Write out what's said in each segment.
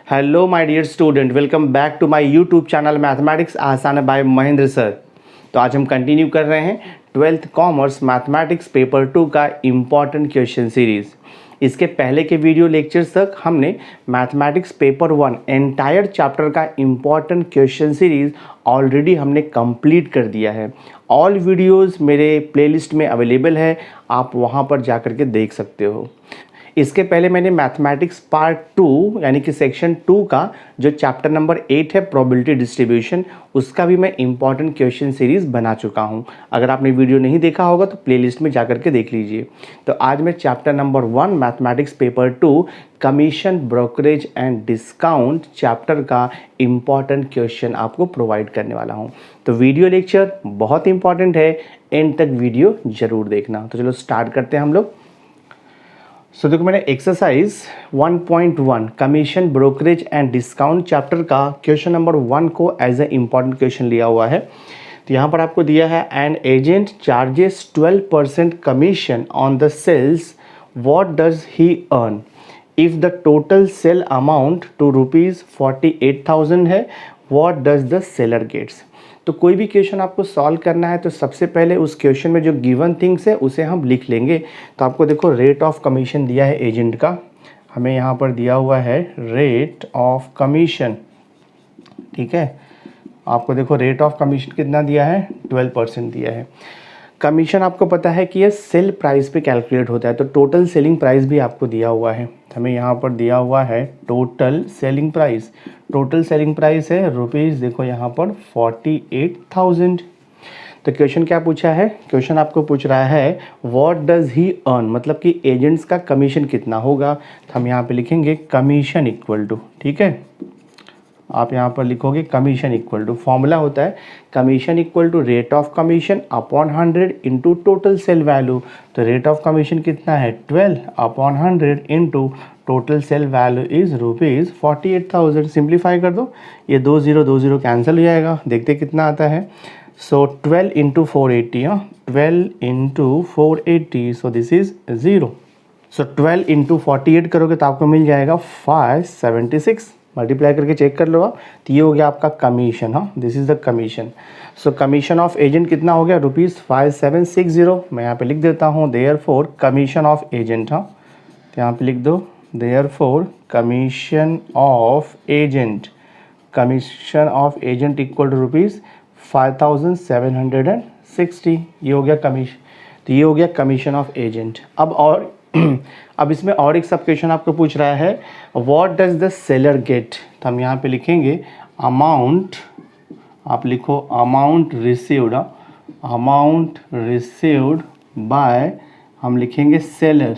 Hello my dear student, welcome back to my YouTube channel mathematics आसान by Mahendra sir. तो आज हम continue कर रहे हैं 12th कॉमर्स मैथमेटिक्स पेपर 2 का इम्पॉर्टेंट क्वेश्चन सीरीज़। इसके पहले के वीडियो लेक्चर्स तक हमने मैथमेटिक्स पेपर 1 एंटायर चैप्टर का इम्पॉर्टेंट क्वेश्चन सीरीज़ ऑलरेडी हमने कंप्लीट कर दिया है। ऑल वीडियोस मेरे प्लेलिस्ट में अवेलेबल है, आप वहाँ पर जा कर के देख सकते हो। इसके पहले मैंने मैथमेटिक्स पार्ट 2 यानी कि सेक्शन 2 का जो चैप्टर नंबर 8 है प्रोबेबिलिटी डिस्ट्रीब्यूशन, उसका भी मैं इंपॉर्टेंट क्वेश्चन सीरीज़ बना चुका हूं। अगर आपने वीडियो नहीं देखा होगा तो प्लेलिस्ट में जाकर के देख लीजिए। तो आज मैं chapter number 1 mathematics paper 2 commission brokerage and discount chapter का इम्पॉर्टेंट क्वेश्चन आपको प्रोवाइड करने वाला हूँ। तो वीडियो लेक्चर बहुत इंपॉर्टेंट है, एंड तक वीडियो ज़रूर देखना। तो चलो स्टार्ट करते हैं हम लोग। सो देखो, मैंने exercise 1.1 commission brokerage and discount chapter का क्वेश्चन नंबर 1 को एज ए इम्पॉर्टेंट क्वेश्चन लिया हुआ है। तो यहाँ पर आपको दिया है an agent charges 12% commission on the sales, what does he earn if the total sale amount to ₹48,000 है, what does the seller gets. तो कोई भी क्वेश्चन आपको सॉल्व करना है तो सबसे पहले उस क्वेश्चन में जो गिवन थिंग्स है उसे हम लिख लेंगे। तो आपको देखो रेट ऑफ कमीशन दिया है एजेंट का, हमें यहाँ पर दिया हुआ है रेट ऑफ कमीशन, ठीक है। आपको देखो रेट ऑफ कमीशन कितना दिया है, 12% दिया है। कमीशन आपको पता है कि ये सेल प्राइस पे कैलकुलेट होता है, तो टोटल सेलिंग प्राइस भी आपको दिया हुआ है। हमें यहाँ पर दिया हुआ है total selling price. Total selling price है रुपीज़, देखो यहाँ पर 48,000। तो क्वेश्चन क्या पूछा है, क्वेश्चन आपको पूछ रहा है व्हाट डज ही अर्न, मतलब कि एजेंट्स का कमीशन कितना होगा। तो हम यहाँ पे लिखेंगे कमीशन इक्वल टू, ठीक है, आप यहाँ पर लिखोगे कमीशन इक्वल टू, फॉर्मूला होता है commission equal to rate of commission upon 100 into total sale value. तो रेट ऑफ कमीशन कितना है, 12 upon 100 into total sale value is ₹48,000। Simplify कर दो, ये 20 कैंसिल हो जाएगा, देखते कितना आता है। सो 12 into 480, 12 into 480, so this is 0। So 12 into 48 करोगे तो आपको मिल जाएगा 576। मल्टीप्लाई करके चेक कर लो आप, तो ये हो गया आपका कमीशन। हाँ, this is the commission. So commission of agent कितना हो गया, ₹5760। मैं यहाँ पे लिख देता हूँ देयरफॉर कमीशन ऑफ एजेंट। हाँ, तो यहाँ पे लिख दो therefore commission of agent, commission of agent equal to ₹5760। ये हो गया कमीशन, तो ये हो गया कमीशन ऑफ एजेंट। अब इसमें और एक सब क्वेश्चन आपको पूछ रहा है what does the seller get. तो हम यहाँ पे लिखेंगे अमाउंट, आप लिखो amount received, amount received by, हम लिखेंगे seller,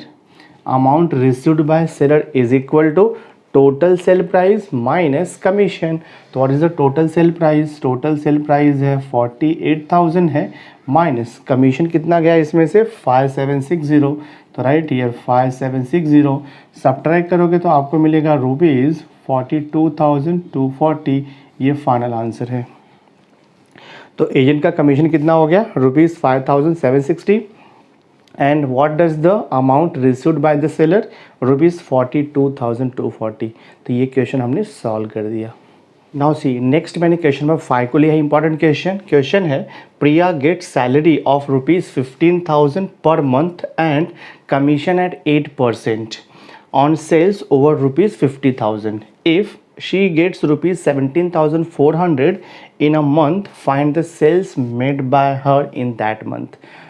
amount received by seller is equal to total sale price minus commission. तो what is the total sale price, total sale price है 48,000 है, माइनस कमीशन कितना गया इसमें से 5760। तो राइट हियर 5760 सब्ट्रैक्ट करोगे तो आपको मिलेगा ₹42,240। ये फाइनल आंसर है। तो एजेंट का कमीशन कितना हो गया, ₹5,760 and what does the amount received by the seller, ₹42,240। तो ये क्वेश्चन हमने सॉल्व कर दिया। नाउ सी नेक्स्ट, मैंने क्वेश्चन नंबर 5 को लिया है इंपॉर्टेंट क्वेश्चन है प्रिया get salary of ₹15,000 per month and commission at 8% on sales over ₹50,000। If she gets ₹17,400 in a month, find the sales made by her in that month.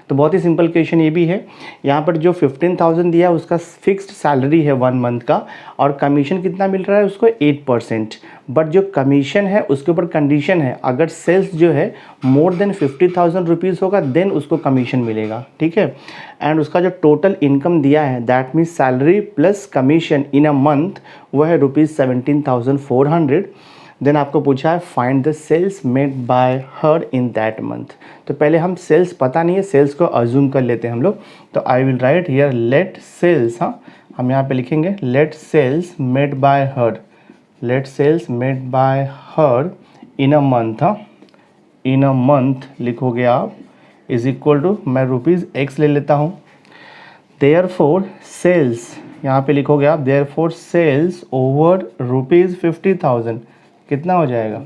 तो बहुत ही simple question ये भी है। यहाँ पर जो 15,000 दिया है उसका फिक्स्ड सैलरी है 1 मंथ का, और कमीशन कितना मिल रहा है उसको 8%। बट जो कमीशन है उसके ऊपर कंडीशन है, अगर सेल्स जो है मोर देन 50,000 रुपीज़ होगा देन उसको कमीशन मिलेगा, ठीक है। एंड उसका जो टोटल इनकम दिया है that means salary plus commission in a month, वो है ₹17,400। देन आपको पूछा है find the sales made by her in that month. तो पहले हम सेल्स पता नहीं है, सेल्स को अज्यूम कर लेते हैं हम लोग। तो I will write here let sales, हाँ हम यहाँ पे लिखेंगे let sales made by her, let sales made by her in a month. हाँ, इन अ मंथ लिखोगे आप इज इक्वल टू, मैं ₹X ले लेता हूँ। देयरफॉर सेल्स यहाँ पे लिखोगे आप देयरफॉर सेल्स ओवर ₹50,000 कितना हो जाएगा,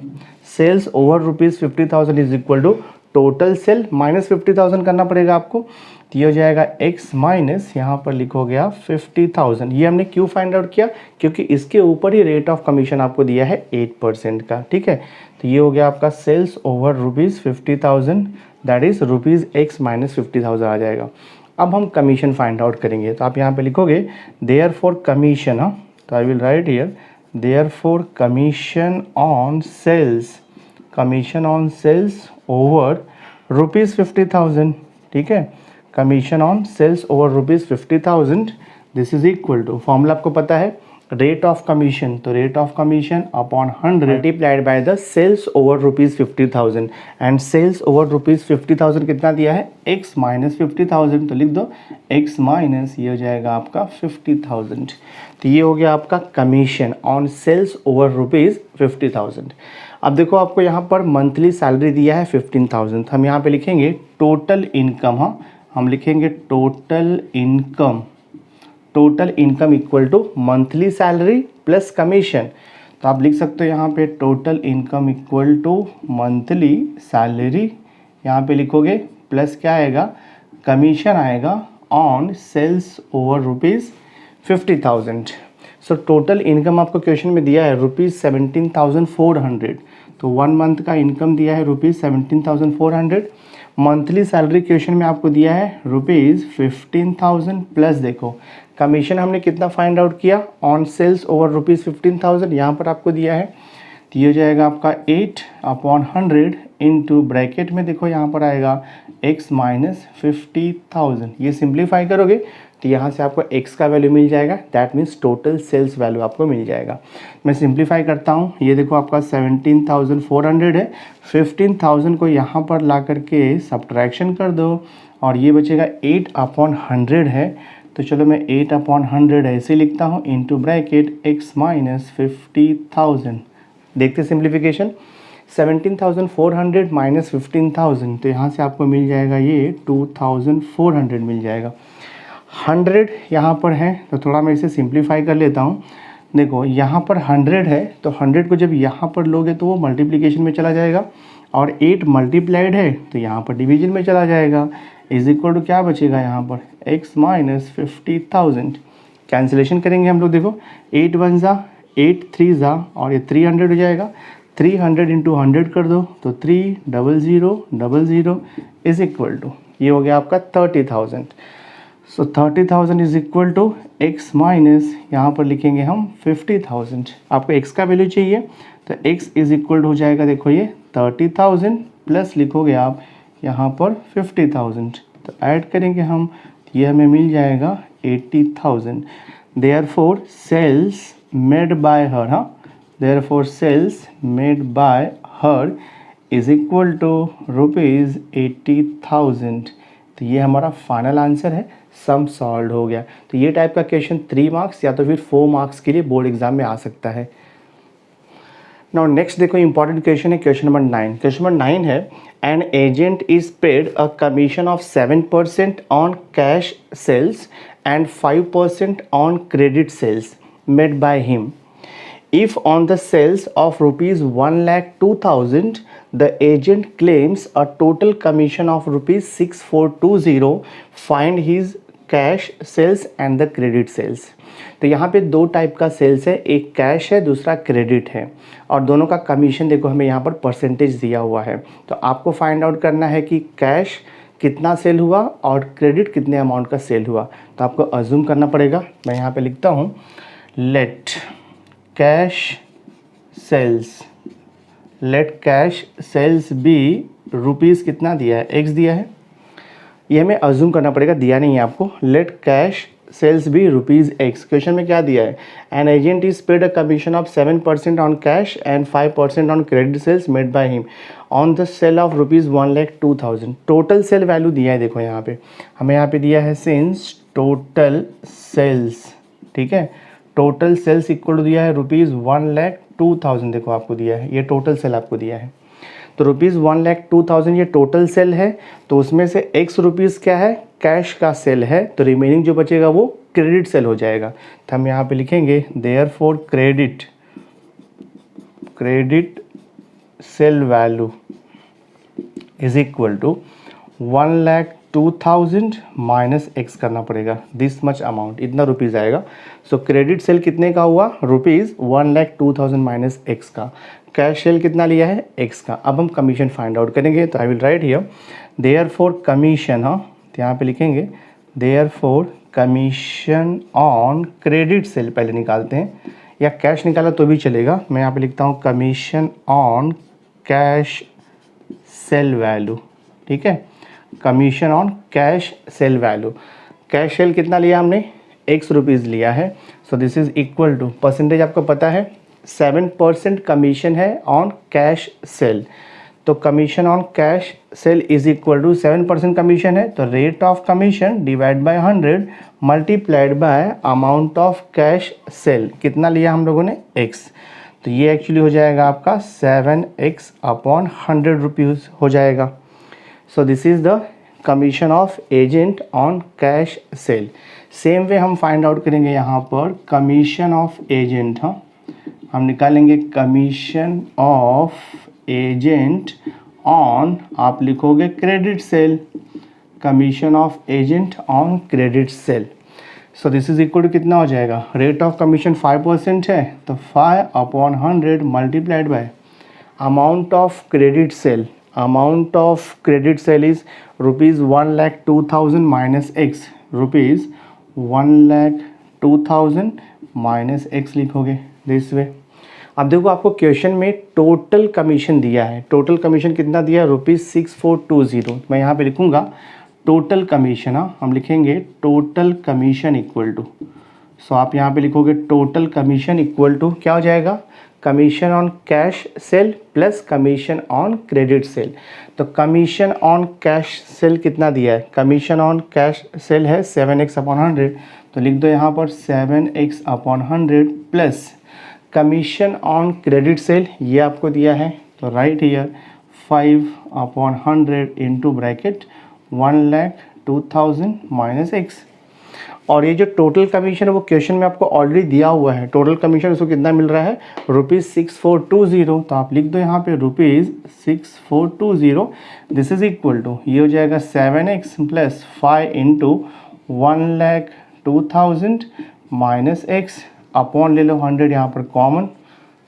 sales over ₹50,000 is equal to total sale minus 50,000 करना पड़ेगा आपको, तो ये हो जाएगा x माइनस यहाँ पर लिखोगे आप 50,000। ये हमने क्यों फाइंड आउट किया, क्योंकि इसके ऊपर ही रेट ऑफ कमीशन आपको दिया है 8% का, ठीक है। तो ये हो गया आपका sales over ₹50,000 that is ₹x minus 50,000 आ जाएगा। अब हम कमीशन फाइंड आउट करेंगे, तो आप यहाँ पे लिखोगे देयरफॉर कमीशन, हाँ, तो I will write here therefore commission on sales over ₹50,000, ठीक है। Commission on sales over ₹50,000 this is equal to, formula आपको पता है, रेट ऑफ कमीशन, तो rate of commission upon 100 multiplied by the sales over ₹50,000 and sales over ₹50,000 कितना दिया है, x minus 50,000, तो लिख दो x माइनस ये हो जाएगा आपका 50,000। तो ये हो गया आपका कमीशन ऑन सेल्स ओवर ₹50,000। अब देखो आपको यहाँ पर मंथली सैलरी दिया है 15,000, हम यहाँ पे लिखेंगे टोटल इनकम, हाँ, हम लिखेंगे total income equal to monthly salary plus commission. तो आप लिख सकते हो यहाँ पे total income equal to monthly salary, यहाँ पे लिखोगे प्लस क्या आएगा, कमीशन आएगा on sales over ₹50,000। So total income आपको क्वेश्चन में दिया है ₹17,400, तो 1 मंथ का इनकम दिया है ₹17,400। मंथली सैलरी क्वेश्चन में आपको दिया है ₹15,000 प्लस देखो कमीशन हमने कितना फाइंड आउट किया ऑन सेल्स ओवर ₹15,000, यहाँ पर आपको दिया है, तो ये हो जाएगा आपका 8/100 इंटू ब्रैकेट में देखो यहाँ पर आएगा x माइनस 50,000। ये सिंप्लीफाई करोगे तो यहाँ से आपको x का वैल्यू मिल जाएगा, that means total sales value आपको मिल जाएगा। मैं सिंप्लीफाई करता हूँ, ये देखो आपका 17,400 है, 15,000 को यहाँ पर ला करके सब्ट्रैक्शन कर दो और ये बचेगा 8/100 है, तो चलो मैं 8/100 ऐसे लिखता हूँ इंटू ब्रैकेट x माइनस 50,000। देखते सिंप्लीफिकेशन, 17,400 माइनस 15,000, तो यहाँ से आपको मिल जाएगा ये 2,400 मिल जाएगा। 100 यहाँ पर है तो थोड़ा मैं इसे सिंप्लीफाई कर लेता हूँ। देखो यहाँ पर 100 है तो 100 को जब यहाँ पर लोगे तो वो मल्टीप्लिकेशन में चला जाएगा और 8 मल्टीप्लाइड है तो यहाँ पर डिवीजन में चला जाएगा, इज इक्वल टू क्या बचेगा यहाँ पर x माइनस 50,000। कैंसिलेशन करेंगे हम लोग, देखो 8 1 ज़ा 8 3 ज़ा और ये 300 हो जाएगा, 300 इंटू 100 कर दो तो 30000 इज इक्वल टू ये हो गया आपका 30,000। So 30,000 is equal to x minus यहाँ पर लिखेंगे हम 50,000। आपको x का वैल्यू चाहिए तो x इज इक्वल हो जाएगा, देखो ये 30,000 प्लस लिखोगे आप यहाँ पर 50,000, तो ऐड करेंगे हम, ये हमें मिल जाएगा 80,000। Therefore sales made by her, हाँ, therefore sales made by her is equal to ₹80,000। तो ये हमारा फाइनल आंसर है, सम सॉल्व हो गया। तो ये टाइप का क्वेश्चन 3 मार्क्स या तो फिर 4 मार्क्स के लिए बोर्ड एग्जाम में आ सकता है। नाउ नेक्स्ट देखो इंपॉर्टेंट क्वेश्चन है, क्वेश्चन नंबर 9। क्वेश्चन नंबर 9 है, an agent is paid a commission of 7% on cash sales and 5% on credit sales made by him. If on the sales of ₹1,02,000 the agent claims a total commission of ₹6,420, find his cash sales and the credit sales। तो यहाँ पे 2 type का sales है, एक cash है दूसरा credit है और दोनों का कमीशन देखो हमें यहाँ पर परसेंटेज दिया हुआ है। तो आपको फाइंड आउट करना है कि कैश कितना सेल हुआ और क्रेडिट कितने अमाउंट का सेल हुआ। तो आपको अज्यूम करना पड़ेगा, मैं यहाँ पे लिखता हूँ let cash sales be rupees कितना दिया है, x दिया है, ये हमें अज्यूम करना पड़ेगा, दिया नहीं है आपको। Let cash sales be rupees x। Question में क्या दिया है, an agent is paid a commission of 7% on cash and 5% on credit sales made by him on the sale of ₹1,02,000। Total sale value दिया है, देखो यहाँ पे हमें यहाँ पे दिया है सिंस टोटल सेल्स, ठीक है, टोटल सेल्स इक्वल टू दिया है ₹1,02,000, देखो आपको दिया है, ये टोटल सेल आपको दिया है। तो ₹1,02,000 ये टोटल सेल है, तो उसमें से x रुपीज़ क्या है, कैश का सेल है, तो रिमेनिंग जो बचेगा वो क्रेडिट सेल हो जाएगा। तो हम यहाँ पे लिखेंगे therefore credit sale value is equal to 1,02,000 minus x करना पड़ेगा, दिस मच अमाउंट, इतना रुपीज़ आएगा। सो क्रेडिट सेल कितने का हुआ, रुपीज़ 1,02,000 माइनस एक्स का। कैश सेल कितना लिया है, एक्स का। अब हम कमीशन फाइंड आउट करेंगे, तो I will write here therefore commission, हाँ तो यहाँ पे लिखेंगे therefore commission on credit cell पहले निकालते हैं, या कैश निकाला तो भी चलेगा। मैं यहाँ पे लिखता हूँ commission on cash sale value, ठीक है, commission on cash sale value. Cash cell कितना लिया हमने, एक्स रुपीज़ लिया है। So this is equal to, percentage आपको पता है 7% कमीशन है ऑन कैश सेल। तो commission on cash sale is equal to 7% commission है, तो rate of commission divide by 100 multiplied by amount of cash cell, कितना लिया हम लोगों ने, एक्स। तो ये एक्चुअली हो जाएगा आपका 7x अपॉन 100 रुपीज़ हो जाएगा। So this is the commission of agent on cash cell. Same way हम फाइंड आउट करेंगे यहाँ पर कमीशन ऑफ एजेंट, हाँ हम निकालेंगे कमीशन ऑफ एजेंट ऑन, आप लिखोगे credit sale, commission of agent on credit sale. So this is equal to कितना हो जाएगा, रेट ऑफ कमीशन 5% है, तो 5 upon 100 multiplied by amount of credit sale. Amount of credit sale is rupees 1,02,000 minus x, rupees 1,02,000 minus x लिखोगे this way. अब देखो आपको question में टोटल कमीशन दिया है, टोटल कमीशन कितना दिया है, रुपीज़ 6420। मैं यहाँ पे लिखूँगा टोटल कमीशन, हाँ हम लिखेंगे टोटल कमीशन इक्वल टू, सो आप यहाँ पे लिखोगे टोटल कमीशन इक्वल टू क्या हो जाएगा, commission on cash cell plus commission on credit cell. तो कमीशन ऑन कैश सेल कितना दिया है, कमीशन ऑन कैश सेल है 7x अपॉन 100, तो लिख दो यहाँ पर 7x upon 100 plus commission on credit cell, ये आपको दिया है, तो right here 5 upon 100 into bracket 1,02,000 minus x. और ये जो टोटल कमीशन है वो क्वेश्चन में आपको ऑलरेडी दिया हुआ है, टोटल कमीशन उसको कितना मिल रहा है, रुपीज़ 6420। तो आप लिख दो यहाँ पे rupees 6420, this is equal to, ये हो जाएगा 7x plus 5 into 1,02,000 minus x upon ले लो 100, यहाँ पर कॉमन,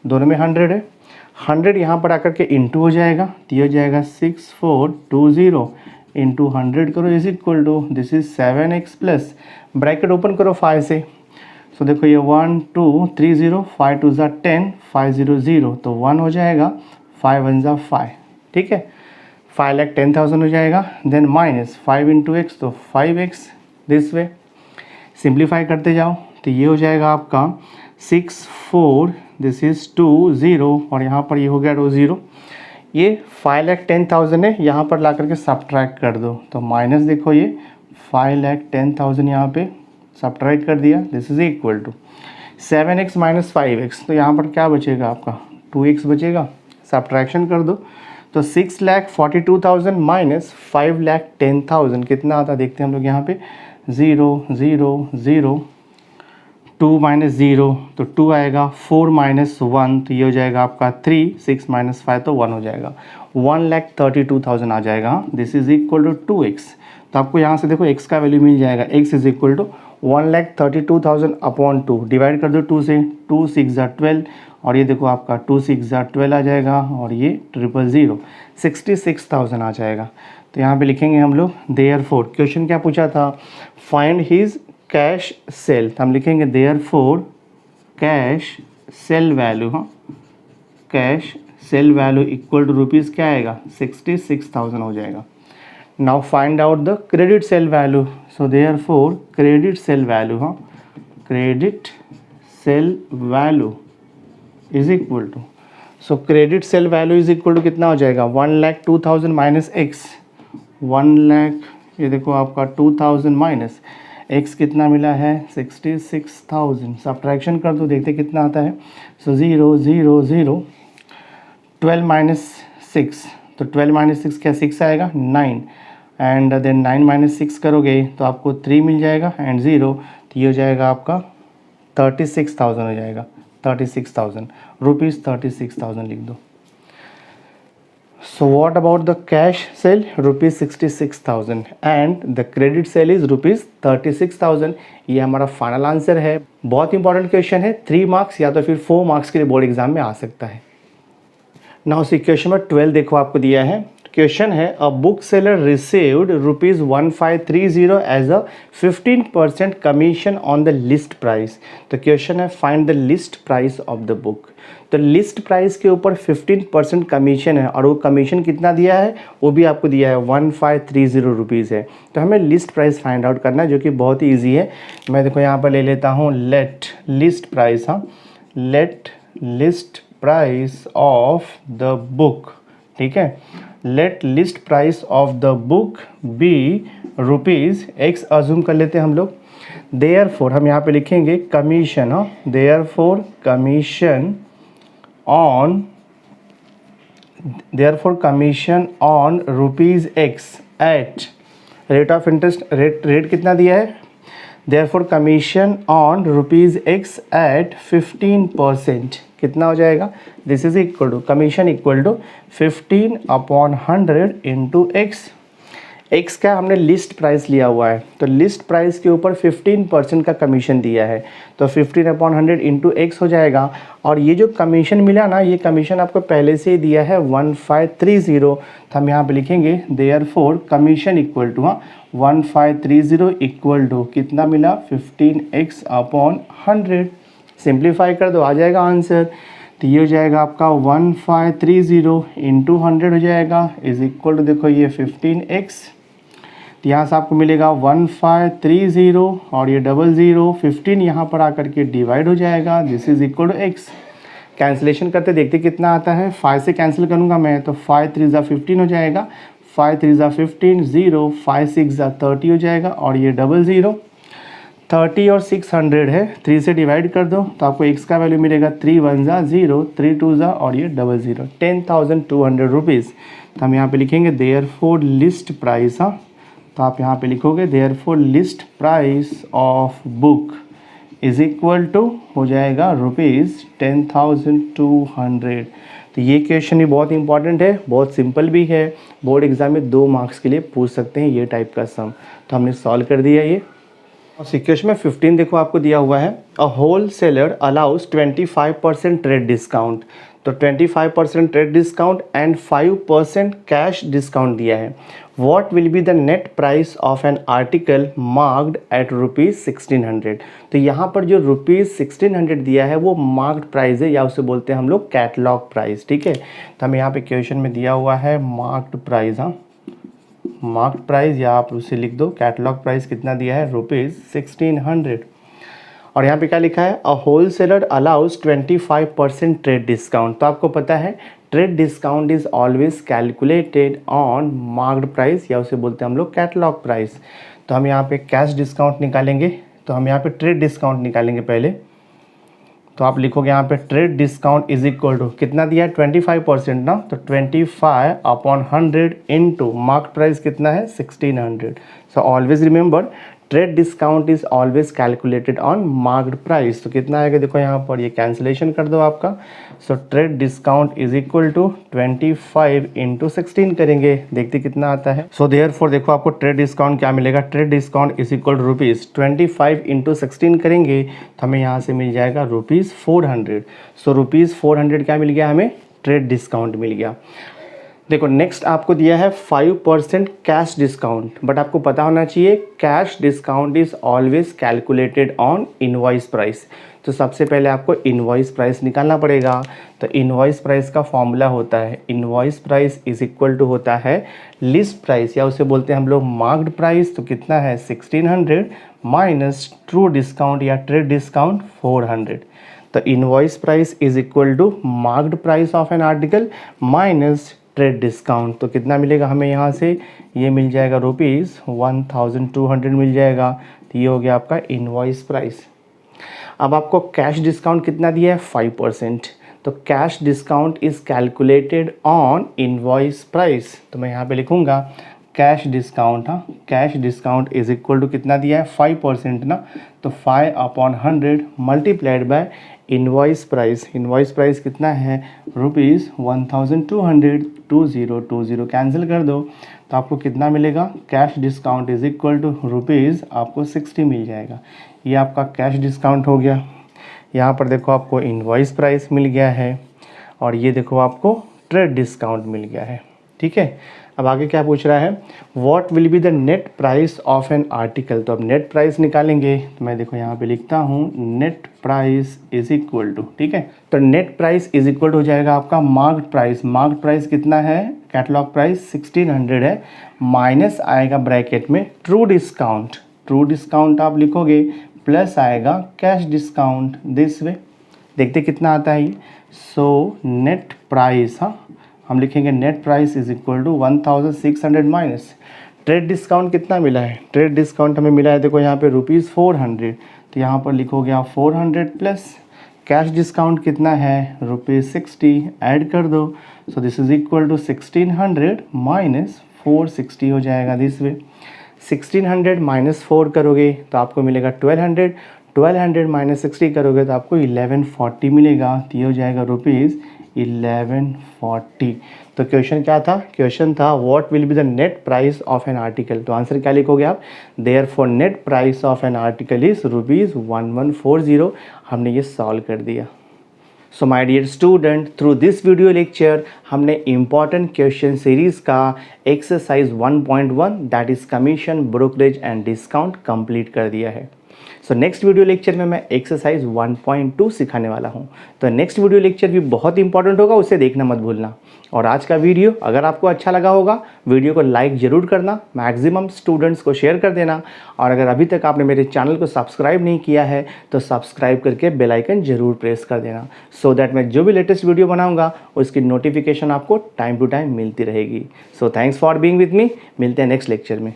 दोनों में 100 है, 100 यहाँ पर आकर के इंटू हो जाएगा, तो ये हो जाएगा 6420 इंटू 100 करो is equal to, this is 7x plus bracket open करो 5 से। सो देखो ये 1 2 3 0, 5 2 ज़ा 10, 5 0 0, तो 1 हो जाएगा, 5 1 ज़ा 5, ठीक है, 5,10,000 हो जाएगा। देन माइनस 5 इंटू एक्स, तो 5x दिस वे। सिंप्लीफाई करते जाओ, तो ये हो जाएगा आपका 6 4, दिस इज़ 2 0, और यहाँ पर ये हो गया 2 0। ये 5,10,000 है, यहाँ पर ला करके सब्ट्रैक्ट कर दो, तो माइनस देखो ये 5,10,000 यहाँ पे सब्ट्रैक्ट कर दिया, this is equal to 7x minus 5x, तो यहाँ पर क्या बचेगा आपका 2x बचेगा, सब्ट्रैक्शन कर दो, तो 6,42,000 माइनस 5,10,000 कितना आता है देखते हैं हम लोग यहाँ पे, 0 0 0, 2 माइनस 0 तो 2 आएगा, 4 माइनस 1 तो ये हो जाएगा आपका 3, 6 माइनस 5 तो 1 हो जाएगा, 1,32,000 आ जाएगा, this is equal to 2x। तो आपको यहाँ से देखो x का वैल्यू मिल जाएगा, x is equal to 1,32,000 upon 2, divide कर दो 2 से, 2 6 ज़ा 12, और ये देखो आपका 2 6 ज़ा 12 आ जाएगा, और ये 000 66,000 आ जाएगा। तो यहाँ पे लिखेंगे हम लोग देयरफॉर, क्वेश्चन क्या पूछा था, फाइंड हिज कैश सेल, तो हम लिखेंगे देयरफॉर कैश सेल वैल्यू, हाँ cash sale value equal to rupees क्या आएगा, 66,000 हो जाएगा। Now find out the credit sale value, so therefore credit sale value, हाँ credit sale value is equal to, so credit sale value is equal to कितना हो जाएगा, 1,02,000 minus x, 1 lakh, ये देखो आपका 2,000 माइनस एक्स कितना मिला है 66,000, सब्ट्रैक्शन कर दो देखते कितना आता है, सो 0 0 0, 12 माइनस 6, तो 12 माइनस 6 क्या 6 आएगा 9, एंड देन 9 माइनस 6 करोगे तो आपको 3 मिल जाएगा, एंड 0, तो ये हो जाएगा आपका 36,000 हो जाएगा, 36,000 रुपीज़, 36,000 लिख दो। So what about the cash sale? Rupees 66,000 and the credit sale is rupees 36,000। ये हमारा फाइनल आंसर है। बहुत इंपॉर्टेंट क्वेश्चन है, 3 मार्क्स या तो फिर 4 मार्क्स के लिए बोर्ड एग्जाम में आ सकता है। नाउ सी क्वेश्चन नंबर 12 देखो आपको दिया है। क्वेश्चन है a book seller received rupees 1530 as a 15% commission on the list price. तो क्वेश्चन है find the list price of the book. तो लिस्ट प्राइस के ऊपर 15% कमीशन है और वो कमीशन कितना दिया है वो भी आपको दिया है 1530 रुपीज़ है। तो हमें लिस्ट प्राइस फाइंड आउट करना है जो कि बहुत ही ईजी है। मैं देखो यहाँ पर ले लेता हूँ लेट लिस्ट प्राइस, हाँ, let list price of the book, ठीक है। Let list price of the book be rupees x assume कर लेते हैं हम लोग। देयरफॉर हम यहाँ पे लिखेंगे कमीशन, हाँ, therefore commission on rupees x at rate of interest, rate कितना दिया है, therefore commission on rupees x at 15%, कितना हो जाएगा, this is equal to commission equal to 15/100 into x. X का हमने लिस्ट प्राइस लिया हुआ है, तो लिस्ट प्राइस के ऊपर 15% का कमीशन दिया है, तो 15/100 इंटू एक्स हो जाएगा। और ये जो कमीशन मिला ना, ये कमीशन आपको पहले से ही दिया है 1530, तो हम यहाँ पे लिखेंगे देयरफॉर कमीशन इक्वल टू, हाँ, 1530 इक्वल टू कितना मिला 15x/100। सिंप्लीफाई कर दो, आ जाएगा आंसर। तो ये हो जाएगा आपका 1530 इंटू 100 हो जाएगा इज इक्वल टू, देखो ये 15x, तो यहाँ से आपको मिलेगा 1530 और ये 00, 15 यहाँ पर आकर के डिवाइड हो जाएगा, this is equal to x। Cancellation करते देखते कितना आता है, 5 से कैंसिल करूँगा मैं, तो 5 3 ज़ा 15 हो जाएगा, 5 3 ज़ा 15, 0, 5 6 ज़ा 30 हो जाएगा और ये 00, 30 और 600 है, 3 से डिवाइड कर दो तो आपको x का वैल्यू मिलेगा 3 1 ज़ा 0, 3 2 ज़ा और ये 00, 10,200 रुपीज़। तो हम यहाँ पे लिखेंगे देयरफॉर लिस्ट प्राइस, हाँ, तो आप यहाँ पे लिखोगे therefore list price of book is equal to हो जाएगा रुपीज़ 10,200। तो ये क्वेश्चन भी बहुत इंपॉर्टेंट है, बहुत सिंपल भी है, बोर्ड एग्जाम में 2 मार्क्स के लिए पूछ सकते हैं ये टाइप का सम। तो हमने सॉल्व कर दिया ये। और क्वेश्चन में 15 देखो आपको दिया हुआ है a wholesaler allows 25% trade discount. तो 25% trade discount and 5% cash discount दिया है। What will be the net price of an article marked at ₹1600। तो यहाँ पर जो ₹1600 दिया है वो मार्क्ड प्राइस है या उसे बोलते हैं हम लोग कैटलॉग प्राइस, ठीक है। तो हमें यहाँ पे क्वेश्चन में दिया हुआ है मार्क्ड प्राइस, हाँ, मार्क्ड प्राइस या आप उसे लिख दो कैटलॉग प्राइस कितना दिया है ₹1600। और यहाँ पे क्या लिखा है a wholesaler allows 25% trade discount. तो आपको पता है trade discount is always calculated on marked price या उसे बोलते हैं हम लोग कैटलॉग प्राइस। तो हम यहाँ पे कैश डिस्काउंट निकालेंगे, तो हम यहाँ पे ट्रेड डिस्काउंट निकालेंगे पहले। तो आप लिखोगे यहाँ पे trade discount is equal to कितना दिया है 25% ना, तो 25/100 इंटू मार्क्ड प्राइस कितना है 1600। So always remember trade discount is always calculated on marked price. तो कितना आएगा देखो यहाँ पर, ये कैंसिलेशन कर दो आपका। So trade discount is equal to 25 into 16 करेंगे, देखते कितना आता है। सो देयरफॉर देखो आपको ट्रेड डिस्काउंट क्या मिलेगा, trade discount is equal to ₹25 into 16 करेंगे तो हमें यहाँ से मिल जाएगा ₹400। सो ₹400 क्या मिल गया हमें, ट्रेड डिस्काउंट मिल गया। देखो नेक्स्ट आपको दिया है 5% कैश डिस्काउंट, बट आपको पता होना चाहिए cash discount is always calculated on invoice price. तो सबसे पहले आपको इनवॉइस प्राइस निकालना पड़ेगा। तो इनवॉइस प्राइस का फॉर्मूला होता है invoice price is equal to होता है लिस्ट प्राइस या उसे बोलते हैं हम लोग मार्क्ड प्राइस। तो कितना है 1600 माइनस ट्रू डिस्काउंट या ट्रेड डिस्काउंट 400। तो invoice price is equal to marked price of an article minus trade discount. तो कितना मिलेगा हमें यहाँ से, ये मिल जाएगा ₹1200 मिल जाएगा। तो ये हो गया आपका इनवॉइस प्राइस। अब आपको कैश डिस्काउंट कितना दिया है 5%। तो cash discount is calculated on invoice price. तो मैं यहाँ पे लिखूँगा कैश डिस्काउंट, हाँ cash discount is equal to कितना दिया है 5% ना, तो 5/100 multiplied by invoice price. Invoice price कितना है ₹1200, 2020 कैंसिल कर दो तो आपको कितना मिलेगा, cash discount is equal to rupees आपको 60 मिल जाएगा। ये आपका कैश डिस्काउंट हो गया। यहाँ पर देखो आपको इनवॉइस प्राइस मिल गया है और ये देखो आपको ट्रेड डिस्काउंट मिल गया है। ठीक है, अब आगे क्या पूछ रहा है, what will be the net price of an article. तो अब नेट प्राइस निकालेंगे तो मैं देखो यहाँ पे लिखता हूँ net price is equal to, ठीक है, तो net price is equal to हो जाएगा आपका मार्क्ड प्राइस। मार्क्ड प्राइस कितना है, कैटलॉग प्राइस 1600 है, माइनस आएगा ब्रैकेट में ट्रू डिस्काउंट। ट्रू डिस्काउंट आप लिखोगे प्लस आएगा कैश डिस्काउंट दिस वे। देखते कितना आता है ये। सो नेट प्राइस, हाँ हम लिखेंगे net price is equal to 1600 minus trade discount कितना मिला है, ट्रेड डिस्काउंट हमें मिला है देखो यहाँ पे ₹400, तो यहाँ पर लिखोगे आप 400 प्लस कैश डिस्काउंट कितना है ₹60, ऐड कर दो। So this is equal to 1600 minus 460 हो जाएगा दिस वे। 1600 माइनस 4 करोगे तो आपको मिलेगा 1200, 1200 माइनस 60 करोगे तो आपको 1140 मिलेगा, तो ये हो जाएगा ₹1140। तो क्वेश्चन क्या था, क्वेश्चन था what will be the net price of an article. तो आंसर क्या लिखोगे आप, therefore net price of an article is ₹1140। हमने ये सॉल्व कर दिया। So my dear student, through this video lecture हमने इम्पॉर्टेंट क्वेश्चन सीरीज़ का exercise 1.1 that is commission, brokerage and discount complete कर दिया है। सो नेक्स्ट वीडियो लेक्चर में मैं एक्सरसाइज 1.2 सिखाने वाला हूँ। तो नेक्स्ट वीडियो लेक्चर भी बहुत इंपॉर्टेंट होगा, उसे देखना मत भूलना। और आज का वीडियो अगर आपको अच्छा लगा होगा, वीडियो को लाइक ज़रूर करना, मैक्सिमम स्टूडेंट्स को शेयर कर देना। और अगर अभी तक आपने मेरे चैनल को सब्सक्राइब नहीं किया है तो सब्सक्राइब करके बेल आइकन ज़रूर प्रेस कर देना, सो दैट मैं जो भी लेटेस्ट वीडियो बनाऊँगा उसकी नोटिफिकेशन आपको टाइम टू टाइम मिलती रहेगी। So thanks for being with me, मिलते हैं नेक्स्ट लेक्चर में।